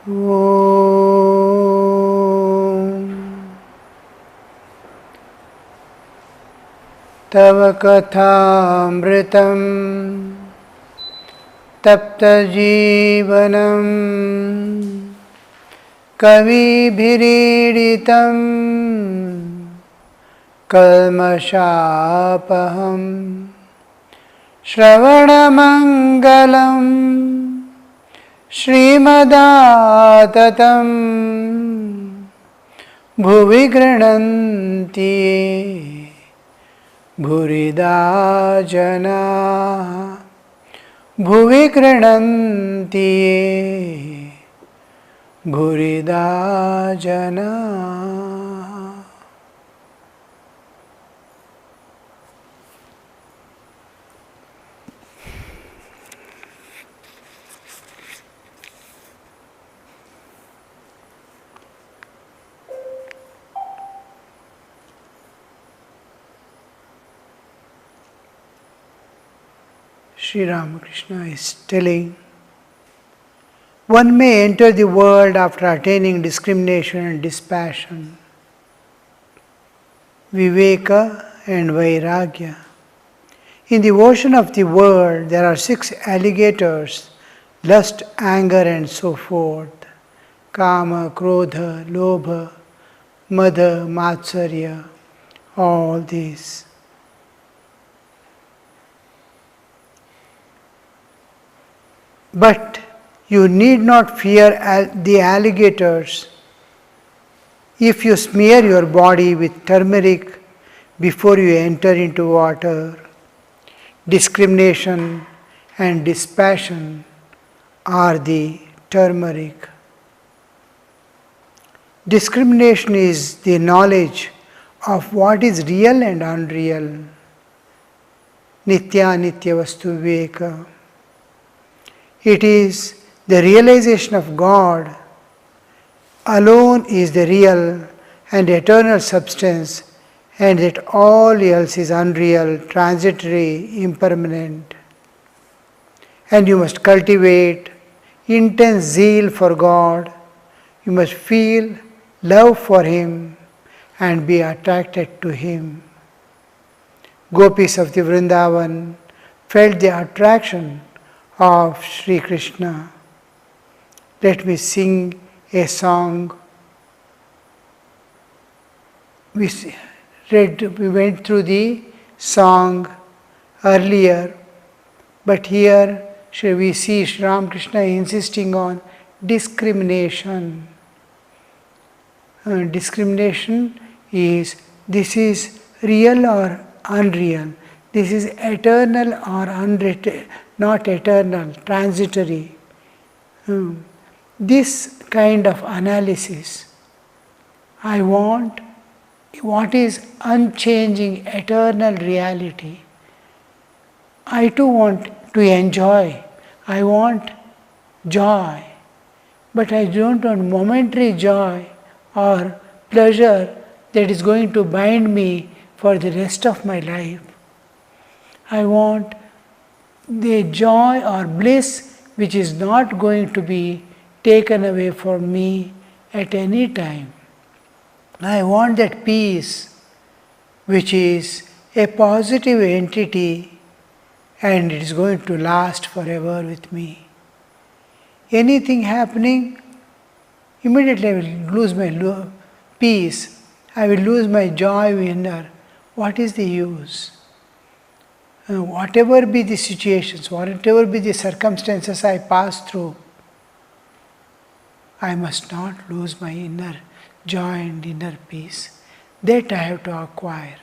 Om Tava Kathamritam Tapta Jivanam Kavibhiriditam Kalmashapaham Shravanamangalam Srimadaatatam Bhuvi Grananti Bhurida Jana Bhuvi Grananti Bhurida Jana. Sri Ramakrishna is telling, one may enter the world after attaining discrimination and dispassion, viveka and vairagya. In the ocean of the world there are 6 alligators, lust, anger and so forth, kama, krodha, lobha, madha, matsarya, all these. But you need not fear the alligators if you smear your body with turmeric before you enter into water. Discrimination and dispassion are the turmeric. Discrimination is the knowledge of what is real and unreal. Nitya Nitya Vastu Viveka. It is the realization of God alone is the real and eternal substance, and that all else is unreal, transitory, impermanent. And you must cultivate intense zeal for God. You must feel love for Him and be attracted to Him. Gopis of the Vrindavan felt the attraction of Sri Krishna. Let me sing a song. We went through the song earlier, but here we see Sri Ramakrishna insisting on discrimination. Discrimination is, this is real or unreal, this is eternal or not eternal, transitory. This kind of analysis, I want what is unchanging, eternal reality. I too want to enjoy, I want joy, but I don't want momentary joy or pleasure that is going to bind me for the rest of my life. I want the joy or bliss which is not going to be taken away from me at any time. I want that peace which is a positive entity and it is going to last forever with me. Anything happening, immediately I will lose my peace, I will lose my joy inner. What is the use? Whatever be the situations, whatever be the circumstances I pass through, I must not lose my inner joy and inner peace. That I have to acquire.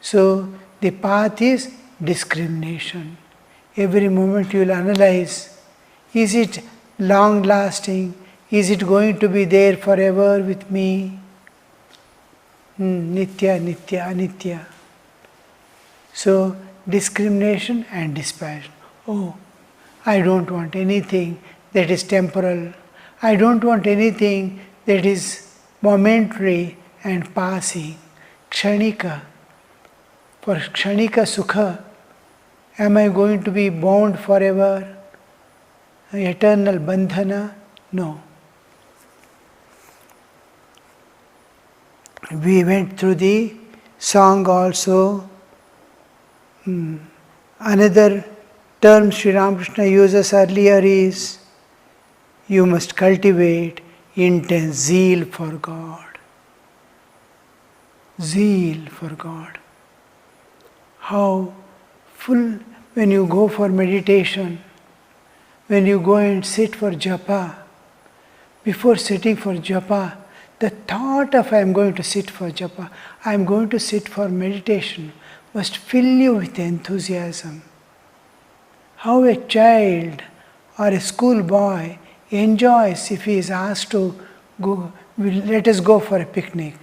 So the path is discrimination. Every moment you will analyze, is it long lasting? Is it going to be there forever with me? Nitya, Nitya, Anitya. So discrimination and dispassion. Oh, I don't want anything that is temporal. I don't want anything that is momentary and passing. Kshanika. For Kshanika Sukha, am I going to be bound forever? Eternal bandhana? No. We went through the song also. Another term Sri Ramakrishna uses earlier is, you must cultivate intense zeal for God. Zeal for God. How full, when you go for meditation, when you go and sit for japa, before sitting for japa, the thought of I am going to sit for japa, I am going to sit for meditation, must fill you with enthusiasm. How a child or a schoolboy enjoys if he is asked to go, let us go for a picnic.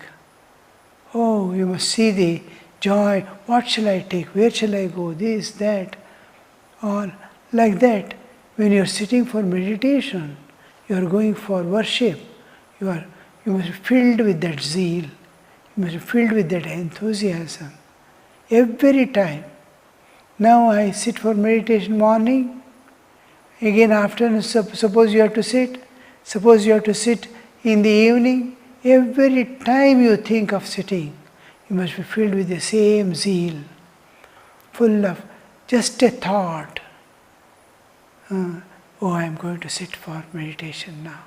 Oh, you must see the joy, what shall I take, where shall I go, this, that, or like that. When you are sitting for meditation, you are going for worship, you must be filled with that zeal, you must be filled with that enthusiasm. Every time. Now I sit for meditation morning, again afternoon, suppose you have to sit, suppose you have to sit in the evening, every time you think of sitting, you must be filled with the same zeal, full of just a thought. Oh, I am going to sit for meditation now.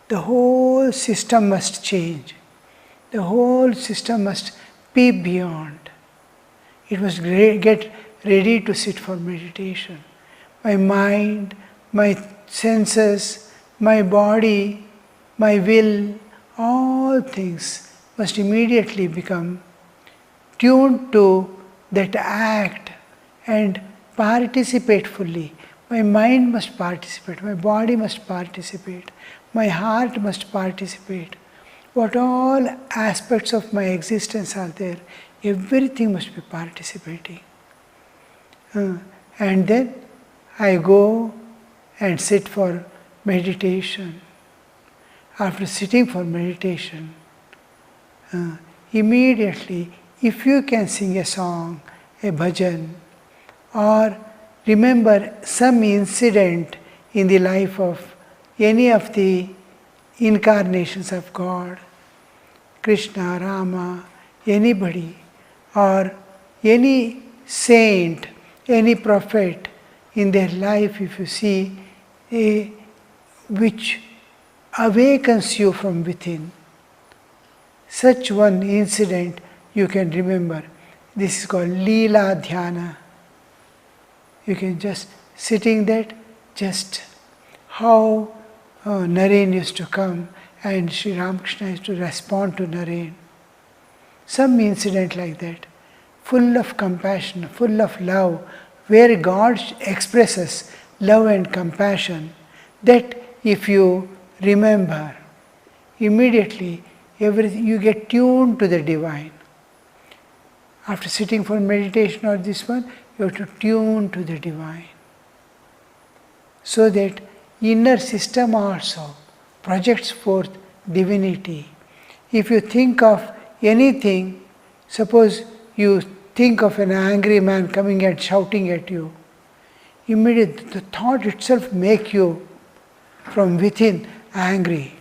The whole system must change. The whole system must be beyond. It must get ready to sit for meditation. My mind, my senses, my body, my will, all things must immediately become tuned to that act and participate fully. My mind must participate, my body must participate, my heart must participate. What all aspects of my existence are there, everything must be participating. And then I go and sit for meditation. After sitting for meditation, immediately, if you can sing a song, a bhajan, or remember some incident in the life of any of the incarnations of God, Krishna, Rama, anybody, or any saint, any prophet in their life, if you see, which awakens you from within, such one incident you can remember. This is called Leela Dhyana. You can just sitting there, just how Naren used to come and Sri Ramakrishna used to respond to Naren. Some incident like that, full of compassion, full of love, where God expresses love and compassion, that if you remember, immediately everything, you get tuned to the divine. After sitting for meditation or this one, you have to tune to the divine. So that inner system also projects forth divinity. If you think of anything, suppose you think of an angry man coming and shouting at you, immediately the thought itself makes you from within angry.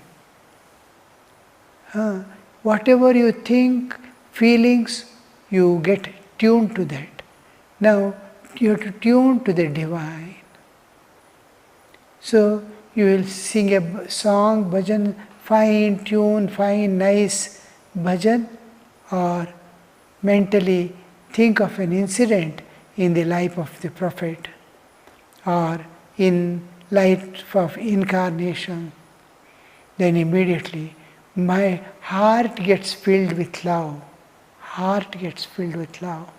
Whatever you think, feelings, you get tuned to that. Now you have to tune to the divine. So you will sing a song, bhajan, fine tune, fine, nice bhajan, or mentally think of an incident in the life of the prophet or in light of incarnation. Then immediately my heart gets filled with love. Heart gets filled with love.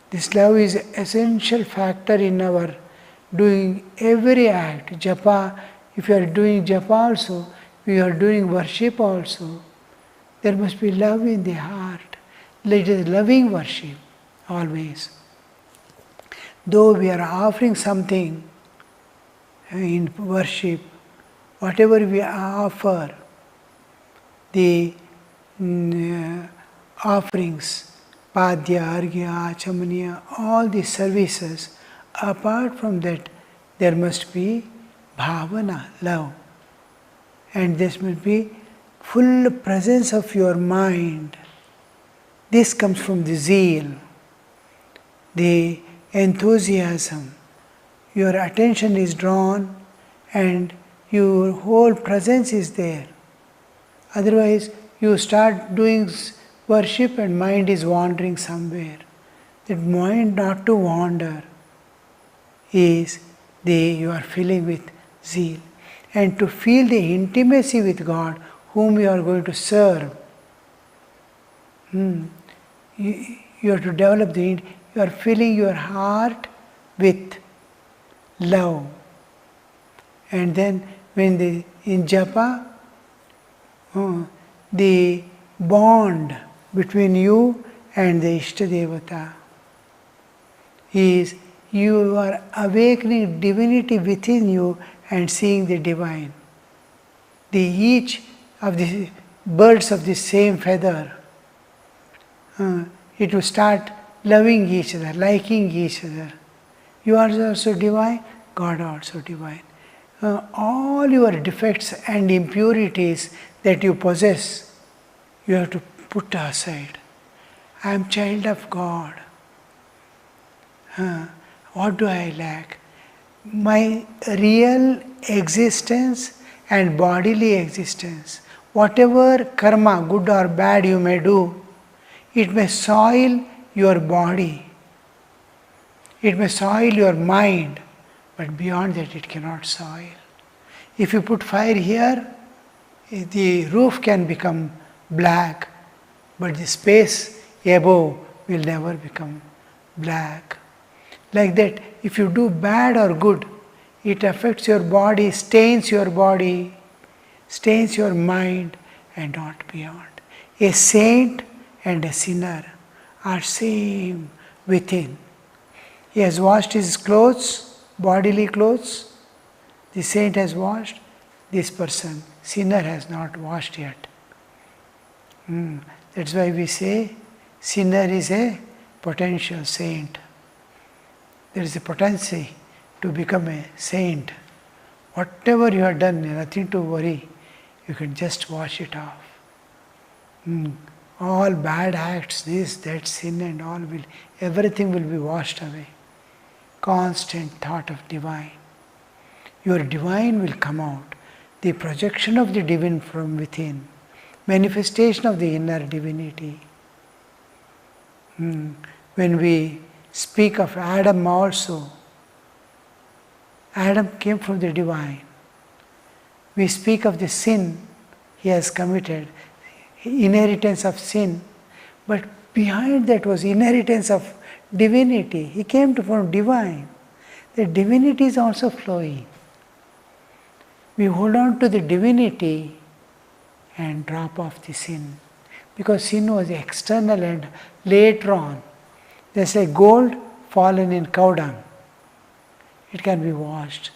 This love is an essential factor in our doing every act. Japa, if you are doing japa also, if you are doing worship also, there must be love in the heart. It is loving worship, always. Though we are offering something in worship, whatever we offer, the offerings, Padya, Arghya, Achamaniya, all these services, apart from that, there must be bhavana, love. And this must be full presence of your mind. This comes from the zeal, the enthusiasm. Your attention is drawn and your whole presence is there. Otherwise, you start doing worship and mind is wandering somewhere. That mind not to wander is you are filling with zeal. And to feel the intimacy with God whom you are going to serve, you have to develop you are filling your heart with love. And then when in japa, the bond between you and the Ishtadevata is you are awakening divinity within you and seeing the divine. Each of the birds of the same feather, it will start loving each other, liking each other. You are also divine, God also divine. All your defects and impurities that you possess, you have to put aside. I am child of God. What do I lack? My real existence and bodily existence, whatever karma, good or bad you may do, it may soil your body, it may soil your mind, but beyond that it cannot soil. If you put fire here, the roof can become black, but the space above will never become black. Like that, if you do bad or good, it affects your body, stains your mind, and not beyond. A saint and a sinner are same within. He has washed his clothes, bodily clothes. The saint has washed. This person, sinner, has not washed yet. That's why we say sinner is a potential saint. There is a potency to become a saint. Whatever you have done, nothing to worry. You can just wash it off. All bad acts, this, that, sin and all everything will be washed away. Constant thought of divine. Your divine will come out. The projection of the divine from within. Manifestation of the inner divinity. When we speak of Adam also, Adam came from the divine. We speak of the sin he has committed, inheritance of sin, but behind that was inheritance of divinity. He came from divine. The divinity is also flowing. We hold on to the divinity and drop off the sin, because sin was external and later on. There's like gold fallen in cow dung. It can be washed.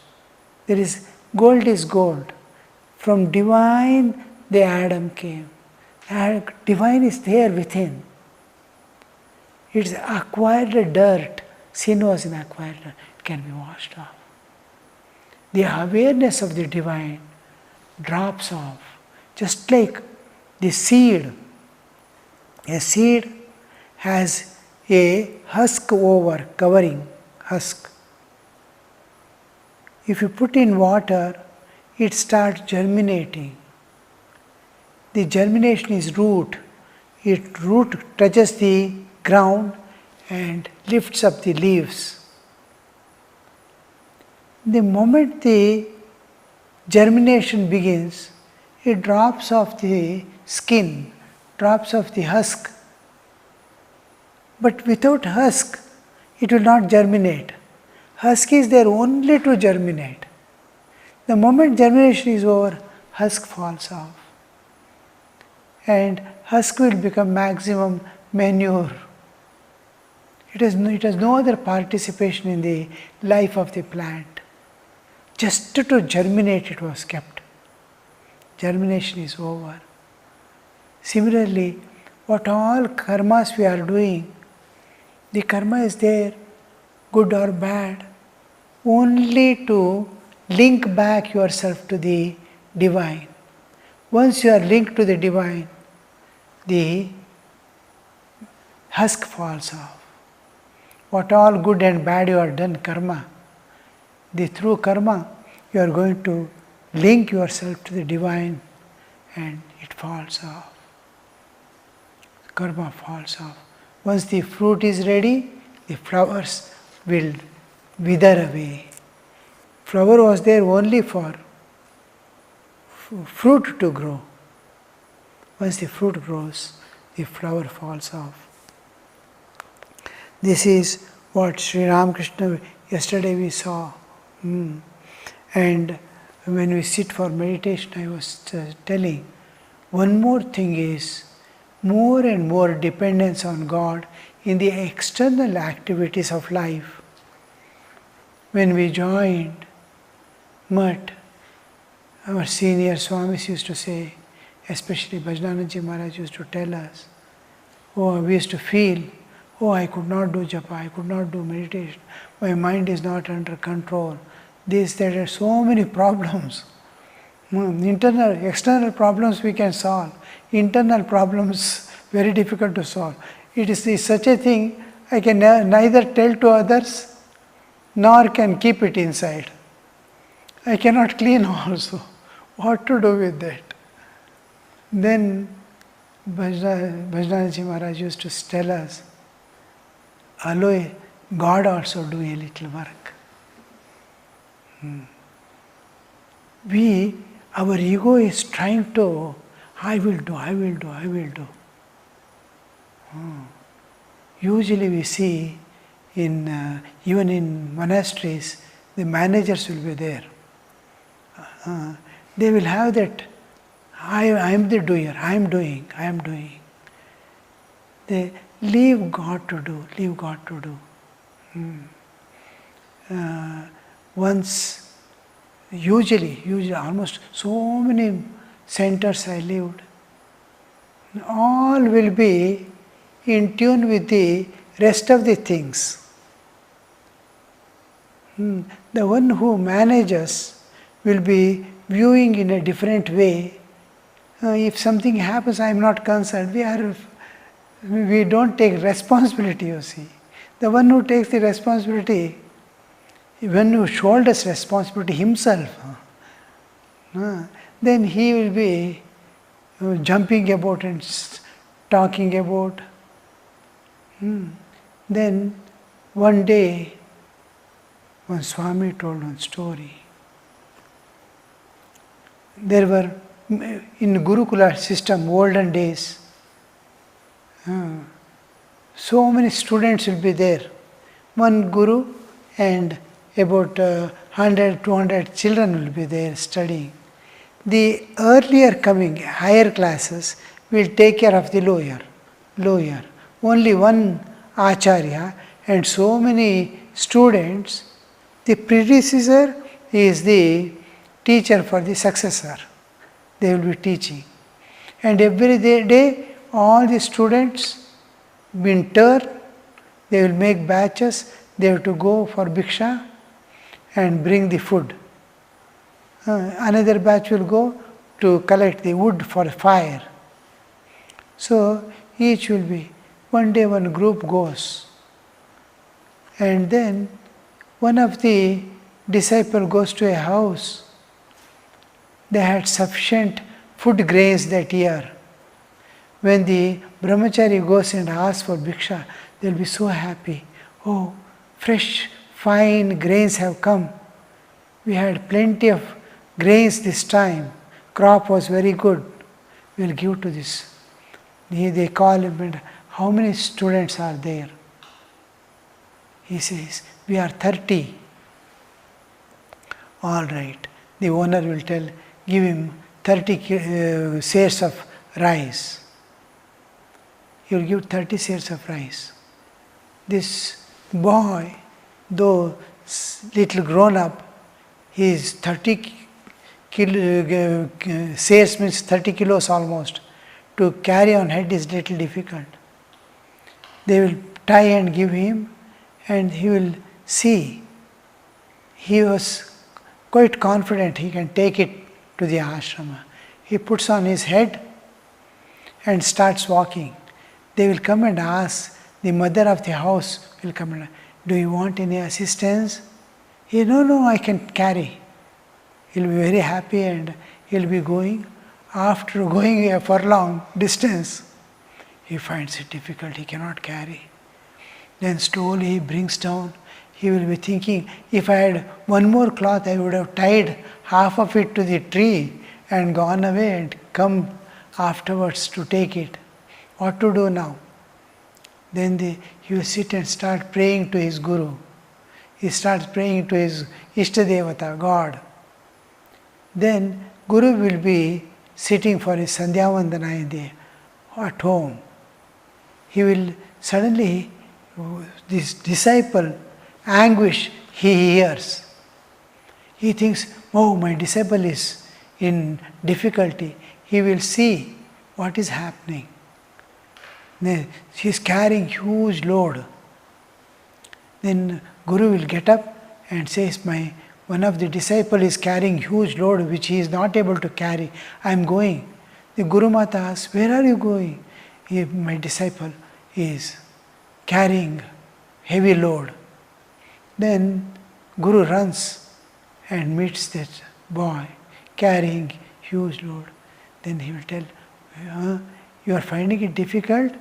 Gold is gold. From divine, the Adam came. Divine is there within. It's acquired dirt. Sin was in acquired dirt. It can be washed off. The awareness of the divine drops off. Just like the seed. A seed has a husk over, covering husk. If you put in water, it starts germinating. The germination is root. Root touches the ground and lifts up the leaves. The moment the germination begins, it drops off the skin, drops off the husk. But without husk, it will not germinate. Husk is there only to germinate. The moment germination is over, husk falls off. And husk will become maximum manure. It has no other participation in the life of the plant. Just to germinate it was kept. Germination is over. Similarly, what all karmas we are doing, the karma is there, good or bad, only to link back yourself to the divine. Once you are linked to the divine, the husk falls off. What all good and bad you have done, karma, through karma, you are going to link yourself to the divine and it falls off. Karma falls off. Once the fruit is ready, the flowers will wither away. Flower was there only for fruit to grow. Once the fruit grows, the flower falls off. This is what Sri Ramakrishna, yesterday we saw. And when we sit for meditation, I was telling, one more thing is more and more dependence on God in the external activities of life. When we joined Mutt, our senior Swamis used to say, especially Vinayakanandaji Maharaj used to tell us, we used to feel, I could not do japa, I could not do meditation, my mind is not under control. There are so many problems. Internal, external problems we can solve. Internal problems, very difficult to solve. It is such a thing, I can neither tell to others, nor can keep it inside. I cannot clean also. What to do with that? Then Vinayakanandaji Maharaj used to tell us, allow God also do a little work. Our ego is trying to, I will do. Usually we see even in monasteries, the managers will be there. They will have that, I am the doer, I am doing. They leave God to do. Once, usually, almost so many centers I lived, all will be in tune with the rest of the things. The one who manages will be viewing in a different way. If something happens, I am not concerned. We don't take responsibility, you see. The one who takes the responsibility, when who shoulders responsibility himself, then he will be jumping about and talking about. Then one day, one Swami told one story. There were, in Gurukula system, olden days, so many students will be there. One guru and about 100, 200 children will be there studying. The earlier coming, higher classes will take care of the lower. Only one acharya and so many students. The predecessor is the teacher for the successor. They will be teaching. And every day, all the students, in turn, they will make batches. They have to go for bhiksha and bring the food. Another batch will go to collect the wood for fire. So each will be, one day one group goes. And then one of the disciples goes to a house. They had sufficient food grains that year. When the brahmachari goes and asks for bhiksha, they will be so happy. Oh, fresh, fine grains have come. We had plenty of grains this time. Crop was very good. We will give to this. They call him and how many students are there? He says, we are 30. All right. The owner will tell, give him 30 shares of rice. He will give 30 shares of rice. This boy, though little grown up, he is 30 shares means 30 kilos almost. To carry on head is little difficult. They will tie and give him, and he will see. He was quite confident he can take it to the ashrama. He puts on his head and starts walking. They will come and ask, the mother of the house will come and ask, do you want any assistance? He, no, I can carry. He'll be very happy and he'll be going. After going a furlong distance, he finds it difficult, he cannot carry. Then slowly he brings down. He will be thinking, if I had one more cloth, I would have tied half of it to the tree and gone away and come afterwards to take it. What to do now? Then he will sit and start praying to his Guru. He starts praying to his Ishtadevata, God. Then Guru will be sitting for his Sandhya Vandana at home. He will suddenly, this disciple, anguish he hears. He thinks, oh, my disciple is in difficulty. He will see what is happening. He is carrying huge load. Then Guru will get up and says, one of the disciple is carrying huge load which he is not able to carry. I am going. The Guru Mata asks, where are you going? My disciple is carrying heavy load. Then Guru runs and meets that boy carrying huge load. Then he will tell, you are finding it difficult?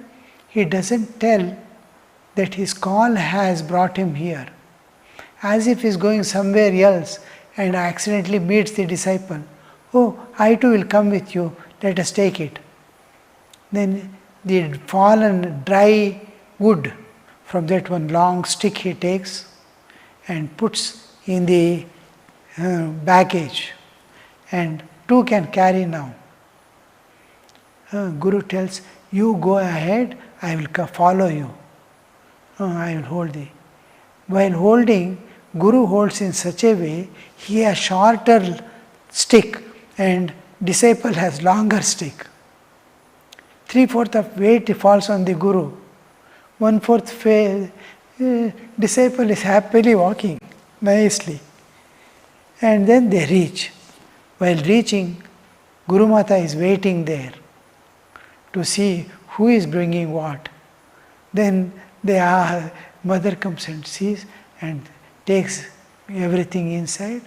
He doesn't tell that his call has brought him here. As if he is going somewhere else and accidentally meets the disciple. Oh, I too will come with you, let us take it. Then the fallen dry wood from that one long stick he takes and puts in the baggage, and two can carry now. Guru tells, you go ahead, I will follow you. I will hold thee. While holding, Guru holds in such a way, he has shorter stick and disciple has longer stick. 3/4 of weight falls on the Guru. 1/4 disciple is happily walking nicely. And then they reach. While reaching, Guru Mata is waiting there to see who is bringing what. Then mother comes and sees and takes everything inside.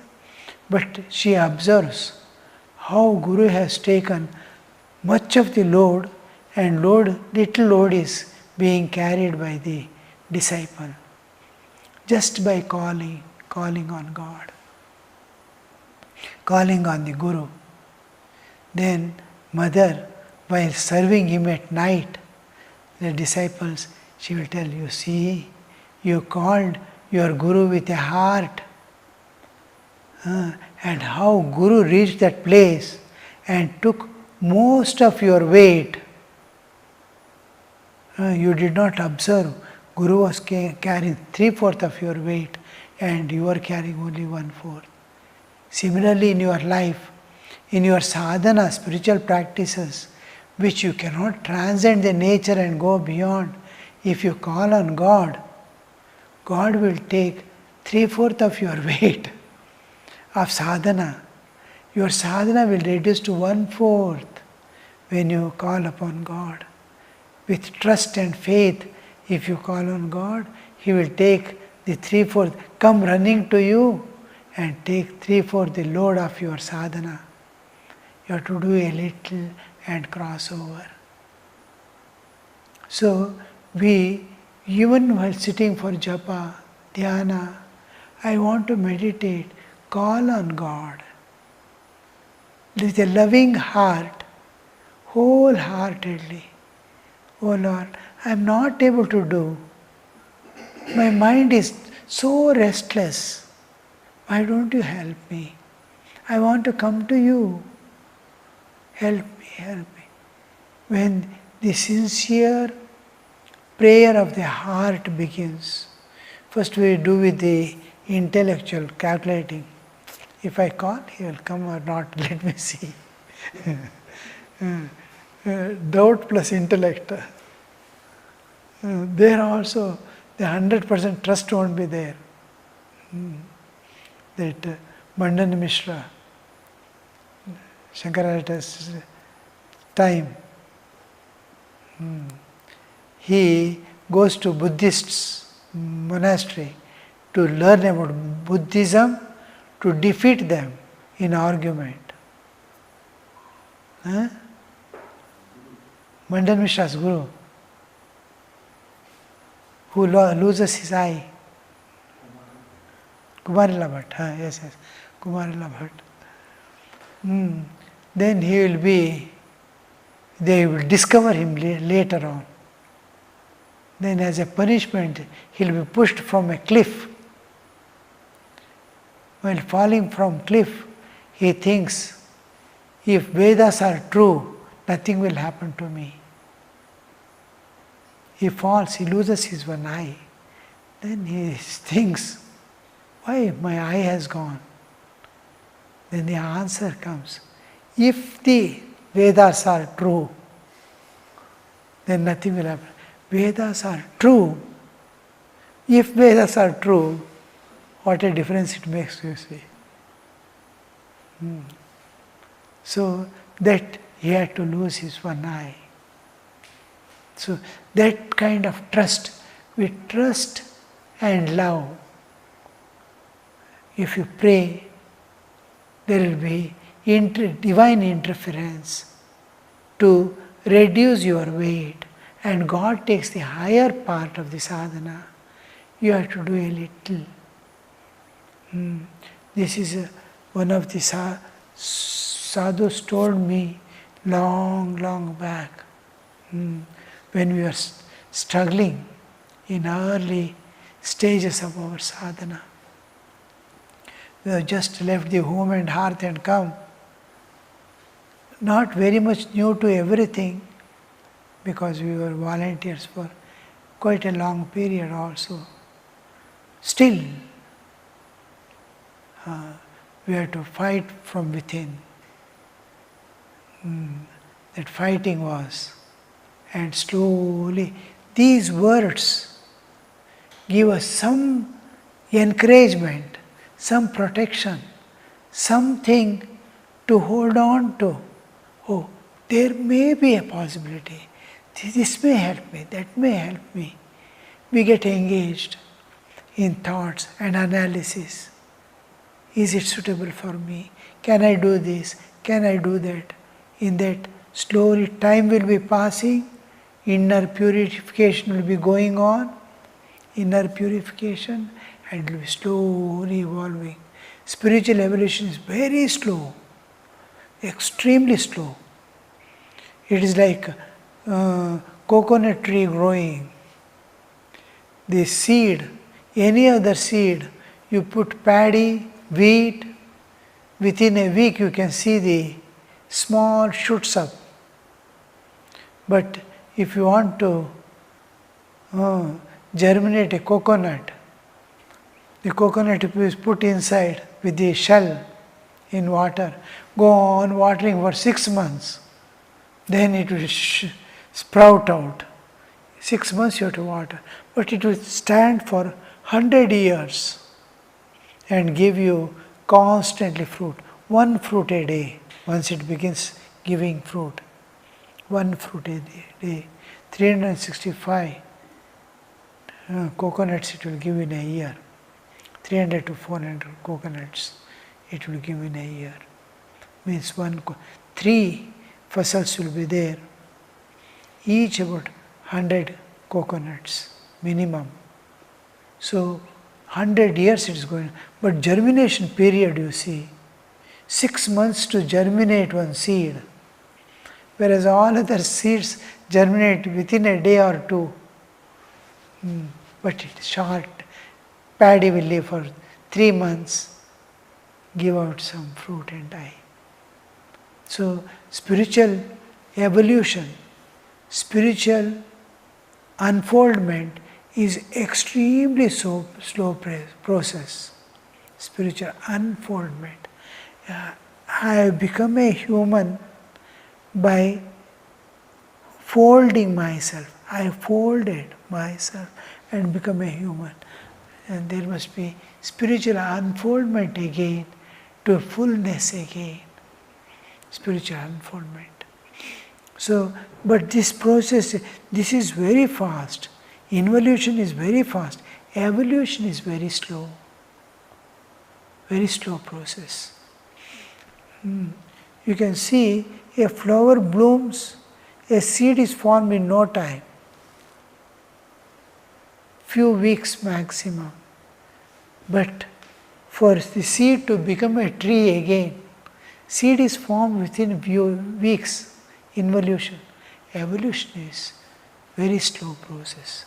But she observes how Guru has taken much of the load and little load is being carried by the disciple just by calling on God, calling on the Guru. Then mother, while serving him at night, the disciples, she will tell, you see, you called your Guru with a heart. And how Guru reached that place and took most of your weight. You did not observe. Guru was carrying 3/4 of your weight and you are carrying only 1/4. Similarly, in your life, in your sadhana, spiritual practices, which you cannot transcend the nature and go beyond, if you call on God, God will take 3/4 of your weight of sadhana. Your sadhana will reduce to 1/4 when you call upon God. With trust and faith, if you call on God, He will take the 3/4, come running to you and take 3/4 the load of your sadhana. You have to do a little and cross over. So, even while sitting for japa, dhyana, I want to meditate, call on God with a loving heart, wholeheartedly. Oh Lord, I am not able to do. My mind is so restless. Why don't you help me? I want to come to you. Help me, help me. When the sincere prayer of the heart begins, first we do with the intellectual calculating. If I call, he will come or not, let me see. Doubt plus intellect. There also, the 100% trust won't be there. That Mandan Mishra, Shankaracharya's time. He goes to Buddhist monastery to learn about Buddhism, to defeat them in argument. Mandan Mishra's guru, who loses his eye. Kumarila Bhatt, yes, Kumarila Bhatt. Then they will discover him later on. Then as a punishment, he'll be pushed from a cliff. While falling from cliff, he thinks, if Vedas are true, nothing will happen to me. He falls, he loses his one eye. Then he thinks, why my eye has gone? Then the answer comes, if the Vedas are true, then nothing will happen. Vedas are true. If Vedas are true, what a difference it makes, you see. So that he had to lose his one eye. So that kind of trust, with trust and love, if you pray, there will be divine interference to reduce your weight, and God takes the higher part of the sadhana. You have to do a little. This is one of the sadhus told me long back, when we were struggling in early stages of our sadhana. We have just left the home and hearth and come, not very much new to everything, because we were volunteers for quite a long period also. Still, we had to fight from within. That fighting was, and slowly these words give us some encouragement, some protection, something to hold on to. Oh, there may be a possibility. This may help me, that may help me. We get engaged in thoughts and analysis. Is it suitable for me? Can I do this? Can I do that? In that, slowly time will be passing, inner purification will be going on, inner purification, and it will be slowly evolving. Spiritual evolution is very slow, extremely slow. It is like coconut tree growing. The seed, any other seed, you put paddy, wheat, within a week you can see the small shoots up. But if you want to germinate a coconut, the coconut is put inside with the shell in water, go on watering for 6 months, then it will sprout out. 6 months you have to water, but it will stand for 100 years and give you constantly fruit. 1 fruit a day, once it begins giving fruit. 1 fruit a day. 365 coconuts it will give in a year. 300 to 400 coconuts it will give in a year. Means 3 fasals will be there, each about 100 coconuts minimum. So 100 years it is going. But germination period, you see, 6 months to germinate one seed, whereas all other seeds germinate within a day or two. But it's short. Paddy will live for 3 months, give out some fruit and die. So spiritual evolution, spiritual unfoldment is extremely slow process. Spiritual unfoldment. I have become a human by folding myself. I folded myself and become a human. And there must be spiritual unfoldment again, to fullness again. spiritual unfoldment. So, but this process, this is very fast. Involution is very fast. Evolution is very slow process. You can see a flower blooms, a seed is formed in no time, few weeks maximum. But for the seed to become a tree again, seed is formed within few weeks. Involution. Evolution is very slow process.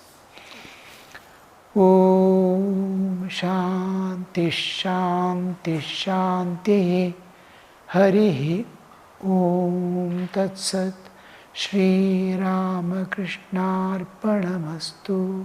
Om Shanti Shanti Shanti Harihi Om Tat Sat Shri Ramakrishna Arpanamastu.